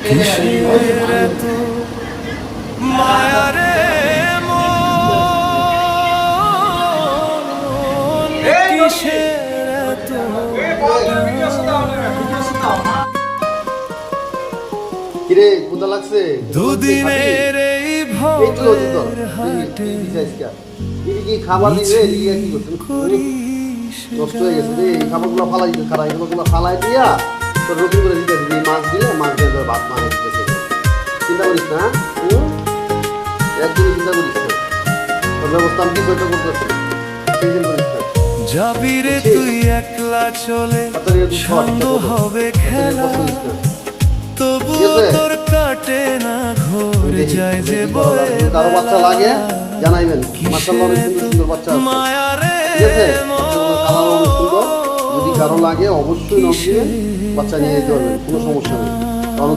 কিসের তো মায়া রে মন, কিসের তো কিরে কোথা লাগছে দুদিনের এই ভবের হাটে কি খাবার দিবে কি করছিস নষ্ট হয়ে গেছে রে এই খাবারগুলো ফালাই দিতে খারাপ এগুলো ফালাই দিয়া তোর রুটি করে দিতে দিবি মাছ দিলে মাছ দিয়ে তোর ভাত মানে দিতেছে চিন্তা করিস না একদিনই চিন্তা করিস না তোর ব্যবস্থা আমি কিছু একটা করতেছি টেনশন করিস না যাবি রে তুই একলা চলে সন্দেহ হবে খেলা তবুও তোর কাটে না ঘুরে যায় যে বয়ে কারো বাচ্চা লাগে জানাইবেন মাশাআল্লাহ অনেক সুন্দর সুন্দর বাচ্চা আছে মায়া রে ঠিক আছে যদি কারো লাগে অবশ্যই নক দিয়ে বাচ্চা নিয়ে যেতে পারবেন কোনো সমস্যা নেই